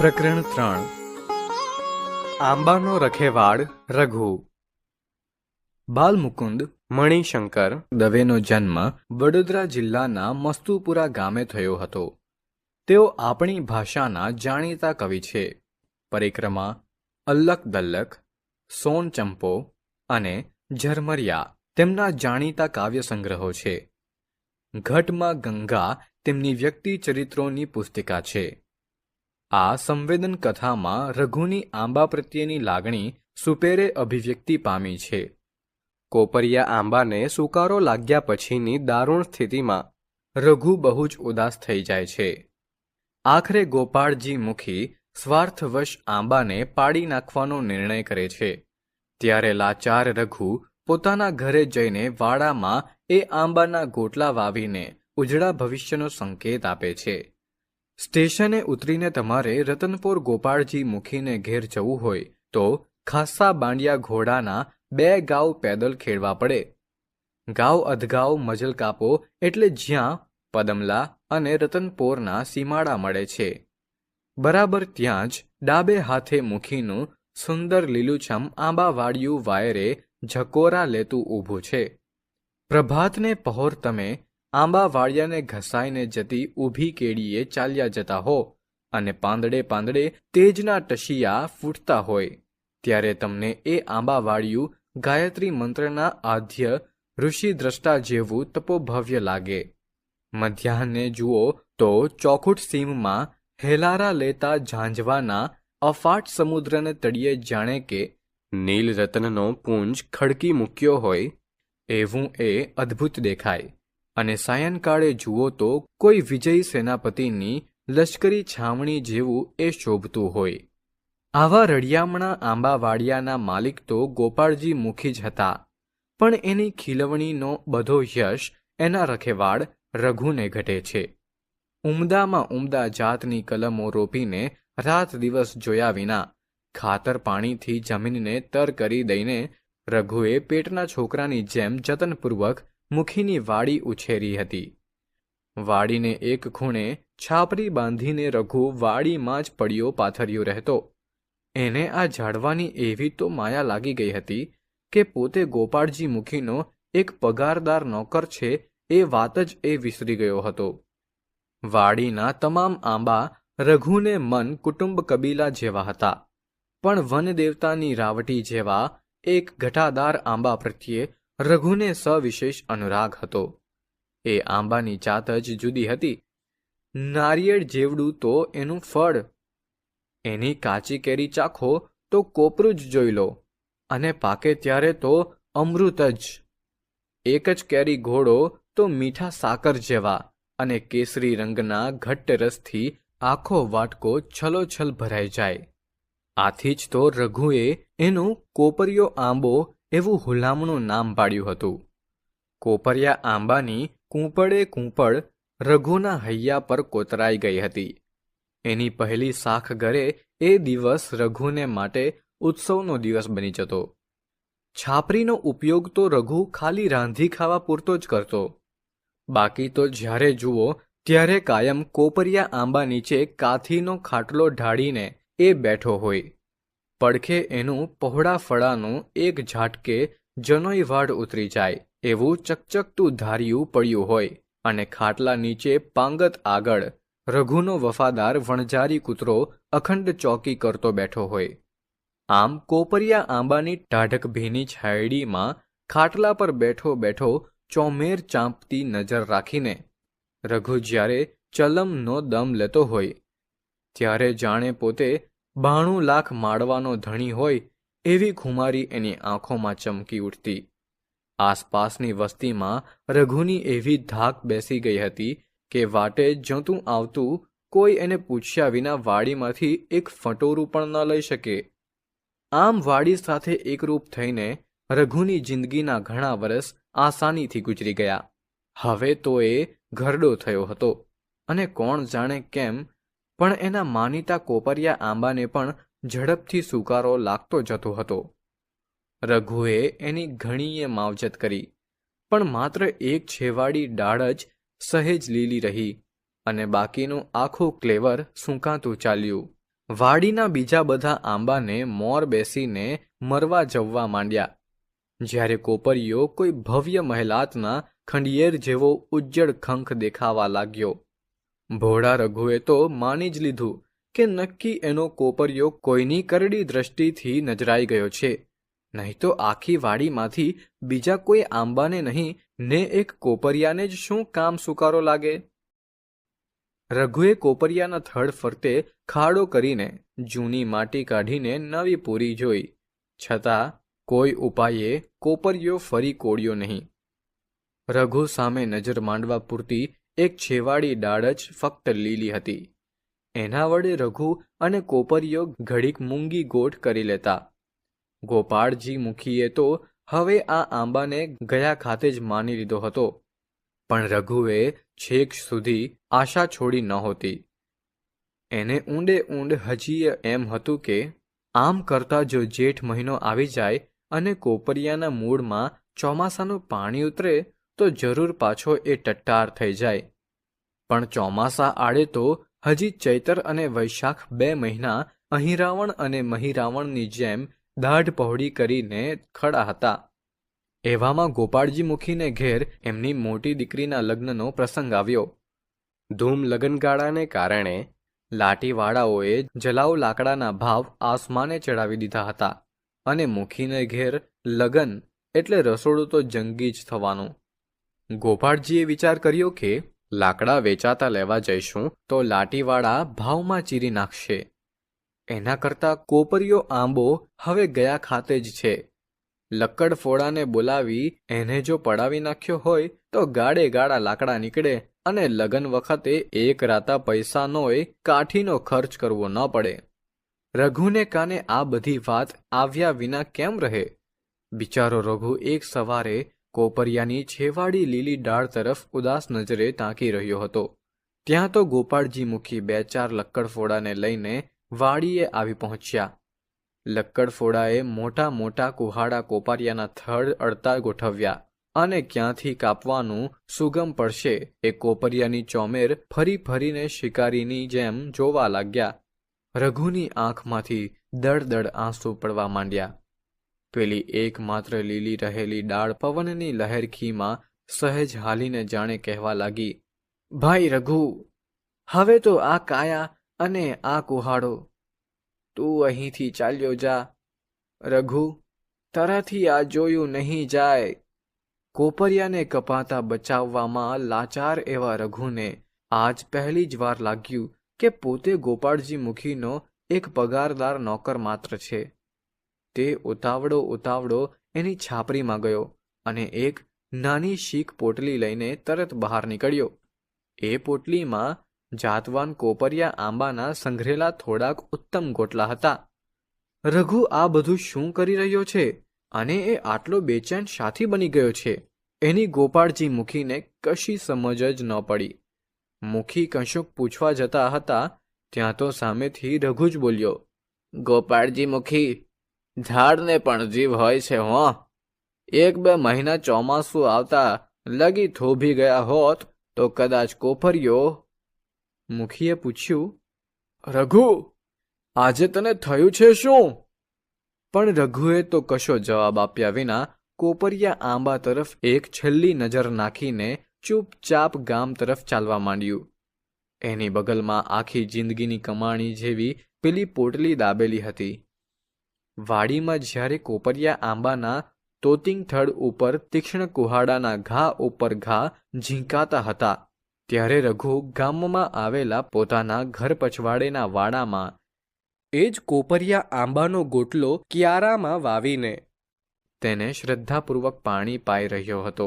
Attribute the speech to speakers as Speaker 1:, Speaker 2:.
Speaker 1: પ્રકરણ 3 આંબાનો રખેવાળ રઘુ. બાલમુકુંદ મણિશંકર દવેનો જન્મ વડોદરા જિલ્લાના મસ્તુપુરા ગામે થયો હતો. તેઓ આપણી ભાષાના જાણીતા કવિ છે. પરિક્રમા, અલ્લક દલ્લક, સોન ચંપો અને ઝરમરિયા તેમના જાણીતા કાવ્ય સંગ્રહો છે. ઘટમાં ગંગા તેમની વ્યક્તિ ચરિત્રોની પુસ્તિકા છે. આ સંવેદન કથામાં રઘુની આંબા પ્રત્યેની લાગણી સુપેરે અભિવ્યક્તિ પામી છે. કોપરિયા આંબાને સુકારો લાગ્યા પછીની દારૂણ સ્થિતિમાં રઘુ બહુ જ ઉદાસ થઈ જાય છે. આખરે ગોપાળજી મુખી સ્વાર્થવશ આંબાને પાડી નાખવાનો નિર્ણય કરે છે. ત્યારે લાચાર રઘુ પોતાના ઘરે જઈને વાડામાં એ આંબાના ગોટલા વાવીને ઉજળા ભવિષ્યનો સંકેત આપે છે. સ્ટેશને ઉતરીને તમારે રતનપુર ગોપાળજી મુખીને ઘેર જવું હોય તો ખાસ્સા બાંડિયા ઘોડાના 2 ગાઉ પેદલ ખેડવા પડે. ગાઉ અધગાઉ મજલ કાપો એટલે જ્યાં પદમલા અને રતનપોરના સીમાડા મળે છે, બરાબર ત્યાં જ ડાબે હાથે મુખીનું સુંદર લીલુંછમ આંબાવાડિયું વાયરે ઝકોરા લેતું ઊભું છે. પ્રભાતને પહોર તમે આંબાવાડિયાને ઘસાઈને જતી ઊભી કેડીએ ચાલ્યા જતા હો અને પાંદડે પાંદડે તેજના ટશિયા ફૂટતા હોય ત્યારે તમને એ આંબાવાડિયું ગાયત્રી મંત્રના આદ્ય ઋષિ દ્રષ્ટા જેવું તપોભવ્ય લાગે. મધ્યાહને જુઓ તો ચોખુટ સીમમાં હેલારા લેતા ઝાંઝવાના અફાટ સમુદ્રને તળિયે જાણે કે નીલરતનનો પુંજ ખડકી મૂક્યો હોય એવું એ અદ્ભુત દેખાય. અને સાયંકાળે જુઓ તો કોઈ વિજયી સેનાપતિની લશ્કરી છાવણી જેવું એ શોભતું હોય. આવા રળિયામણા આંબાવાડિયાના માલિક તો ગોપાળજી મુખી જ હતા, પણ એની ખીલવણીનો બધો યશ એના રખેવાળ રઘુને ઘટે છે. ઉમદામાં ઉમદા જાતની કલમો રોપીને રાત દિવસ જોયા વિના ખાતર પાણીથી જમીનને તર કરી દઈને રઘુએ પેટના છોકરાની જેમ જતનપૂર્વક મુખીની વાડી ઉછેરી હતી. વાડીને એક ખૂણે છાપરી બાંધીને રઘુ વાડીમાં જ પડ્યો પાથર્યો રહેતો. એને આ ઝાડવાની એવી તો માયા લાગી ગઈ હતી કે પોતે ગોપાળજી મુખીનો એક પગારદાર નોકર છે એ વાત જ એ વિસરી ગયો હતો. વાડીના તમામ આંબા રઘુને મન કુટુંબ કબીલા જેવા હતા, પણ વનદેવતાની રાવટી જેવા એક ઘટાદાર આંબા પ્રત્યે રઘુને સવિશેષ અનુરાગ હતો. એ આંબાની જાત જ જુદી હતી. નારિયેળ જેવડું તો એનું ફળ. એની કાચી કેરી ચાખો તો કોપરું જ જોઈ લો, અને પાકે ત્યારે તો અમૃત જ. એક જ કેરી ઘોડો તો મીઠા સાકર જેવા, અને કેસરી રંગના ઘટ્ટ રસથી આખો વાટકો છલોછલ ભરાઈ જાય. આથી જ તો રઘુએ એનું કોપરિયો આંબો એવું હુલામણું નામ પાડ્યું હતું. કોપરિયા આંબાની કૂંપળે કૂંપળ રઘુના હૈયા પર કોતરાઈ ગઈ હતી. એની પહેલી શાખ ગરે એ દિવસ રઘુને માટે ઉત્સવનો દિવસ બની જતો. છાપરીનો ઉપયોગ તો રઘુ ખાલી રાંધી ખાવા પૂરતો જ કરતો. બાકી તો જ્યારે જુઓ ત્યારે કાયમ કોપરિયા આંબા નીચે કાથીનો ખાટલો ઢાળીને એ બેઠો હોય. પડખે એનું પહોળા ફળાનું એક ઝાટકે જનોઈ વાડ ઉતરી જાય એવું ચકચકતું ધાર્યું પડ્યું હોય, અને ખાટલા નીચે પાંગત આગળ રઘુનો વફાદાર વણજારી કૂતરો અખંડ ચોકી કરતો બેઠો હોય. આમ કોપરિયા આંબાની ટાઢક ભીની છાયડીમાં ખાટલા પર બેઠો બેઠો ચોમેર ચાંપતી નજર રાખીને રઘુ જ્યારે ચલમનો દમ લેતો હોય ત્યારે જાણે પોતે 92 લાખ માળવાનો ધણી હોય એવી ખુમારી એની આંખોમાં ચમકી ઉઠતી. આસપાસની વસ્તીમાં રઘુની એવી ધાક બેસી ગઈ હતી કે વાટે જતું આવતું કોઈ એને પૂછ્યા વિના વાડીમાંથી એક ફટોરું પણ ન લઈ શકે. આમ વાડી સાથે એકરૂપ થઈને રઘુની જિંદગીના ઘણા વર્ષ આસાનીથી ગુજરી ગયા. હવે તો એ ઘરડો થયો હતો, અને કોણ જાણે કેમ પણ એના માનીતા કોપરિયા આંબાને પણ ઝડપથી સુકારો લાગતો જતો હતો. રઘુએ એની ઘણીએ માવજત કરી, પણ માત્ર એક છેવાડી ડાળ જ સહેજ લીલી રહી, અને બાકીનું આખું ક્લેવર સૂંકાતું ચાલ્યું. વાડીના બીજા બધા આંબાને મોર બેસીને મરવા જવવા માંડ્યા, જ્યારે કોપરિયો કોઈ ભવ્ય મહેલાતના ખંડિયેર જેવો ઉજ્જડ ખંખ દેખાવા લાગ્યો. ભોળા રઘુએ તો માની જ લીધું કે નક્કી એનો કોપરિયો કોઈની કરડી દ્રષ્ટિથી નજરાઈ ગયો છે, નહીં તો આખી વાડીમાંથી બીજા કોઈ આંબાને નહીં ને એક કોપરિયાને જ શું કામ સુકારો લાગે. રઘુએ કોપરિયાના થડ ફરતે ખાડો કરીને જૂની માટી કાઢીને નવી પૂરી જોઈ, છતાં કોઈ ઉપાયે કોપરિયો ફરી કોળ્યો નહીં. રઘુ સામે નજર માંડવા પૂરતી એક છેવાડી ડાળ જ ફક્ત લીલી હતી. એના વડે રઘુ અને કોપરિયો ઘડીક મૂંગી ગોઠ કરી લેતા. ગોપાળજી મુખીએ તો હવે આ આંબાને ગયા ખાતે જ માની લીધો હતો, પણ રઘુએ છેક સુધી આશા છોડી નહોતી. એને ઊંડે ઊંડ હજી એમ હતું કે આમ કરતા જો જેઠ મહિનો આવી જાય અને કોપરિયાના મૂળમાં ચોમાસાનું પાણી ઉતરે તો જરૂર પાછો એ ટટ્ટાર થઈ જાય. પણ ચોમાસા આડે તો હજી ચૈતર અને વૈશાખ 2 મહિના અહિરાવણ અને મહિરાવણની જેમ દાઢ પહોળી કરીને ખડા હતા. એવામાં ગોપાળજી મુખીને ઘેર એમની મોટી દીકરીના લગ્નનો પ્રસંગ આવ્યો. ધૂમ લગનગાળાને કારણે લાટીવાળાઓએ જલાઉ લાકડાના ભાવ આસમાને ચડાવી દીધા હતા, અને મુખીને ઘેર લગન એટલે રસોડું તો જંગી જ થવાનું. ગોપાળજીએ વિચાર કર્યો કે લાકડા વેચાતા લેવા જઈશું તો લાટીવાળા ભાવમાં ચીરી નાખશે. એના કરતાં કોપરિયો આંબો હવે ગયા ખાતે જ છે. લક્કડ ફોડાને બોલાવી એને જો પડાવી નાખ્યો હોય તો ગાડે ગાડા લાકડા નીકળે અને લગન વખતે એક રાતા પૈસાનોય કાઠીનો ખર્ચ કરવો ન પડે. રઘુને કાને આ બધી વાત આવ્યા વિના કેમ રહે? બિચારો રઘુ એક સવારે કોપરિયાની છેવાડી લીલી ડાળ તરફ ઉદાસ નજરે તાકી રહ્યો હતો. ત્યાં તો ગોપાળજી મુખી 2-4 લક્કડફોડાને લઈને વાડીએ આવી પહોંચ્યા. લક્કડફોડાએ મોટા મોટા કુહાડા કોપરિયાના થડ અડતા ગોઠવ્યા, અને ક્યાંથી કાપવાનું સુગમ પડશે એ કોપરિયાની ચોમેર ફરી ફરીને શિકારીની જેમ જોવા લાગ્યા. રઘુની આંખમાંથી દળદળ આંસુ પડવા માંડ્યા. પેલી એકમાત્ર લીલી રહેલી ડાળ પવનની લહેરખીમાં સહેજ હાલીને જાણે કહેવા લાગી, ભાઈ રઘુ, હવે તો આ કાયા અને આ કુહાડો, તું અહીંથી ચાલ્યો જા. રઘુ, તારાથી આ જોયું નહીં જાય. કોપરિયાને કપાતા બચાવવામાં લાચાર એવા રઘુને આજ પહેલી જ વાર લાગ્યું કે પોતે ગોપાળજી મુખીનો એક પગારદાર નોકર માત્ર છે. તે ઉતાવળો એની છાપરીમાં ગયો અને એક નાની શીક પોટલી લઈને તરત બહાર નીકળ્યો. એ પોટલીમાં જાતવાન કોપરિયા આંબાના સંઘરેલા થોડાક ઉત્તમ ગોટલા હતા. રઘુ આ બધું શું કરી રહ્યો છે અને એ આટલો બેચેન શાથી બની ગયો છે? એની ગોપાળજી મુખીને કશી સમજ જ ન પડી. મુખી કશુંક પૂછવા જતા હતા ત્યાં તો સામેથી રઘુ જ બોલ્યો, ગોપાળજી મુખી, ઝાડને પણ જીવ હોય છે હો. 1-2 મહિના ચોમાસું આવતા લગી થોભી ગયા હોત તો કદાચ કોપરિયો. મુખીએ પૂછ્યું, રઘુ, આજે તને થયું છે શું? પણ રઘુએ તો કશો જવાબ આપ્યા વિના કોપરિયા આંબા તરફ એક છેલ્લી નજર નાખીને ચૂપચાપ ગામ તરફ ચાલવા માંડ્યું. એની બગલમાં આખી જિંદગીની કમાણી જેવી પેલી પોટલી દાબેલી હતી. વાડીમાં જ્યારે કોપરિયા આંબાના તોતિંગ થડ ઉપર તીક્ષ્ણ કુહાડાના ઘા ઉપર ઘા ઝીંકાતા હતા, ત્યારે રઘુ ગામમાં આવેલા પોતાના ઘર પછવાડેના વાડામાં એ જ કોપરિયા આંબાનો ગોટલો ક્યારામાં વાવીને તેને શ્રદ્ધાપૂર્વક પાણી પાઈ રહ્યો હતો.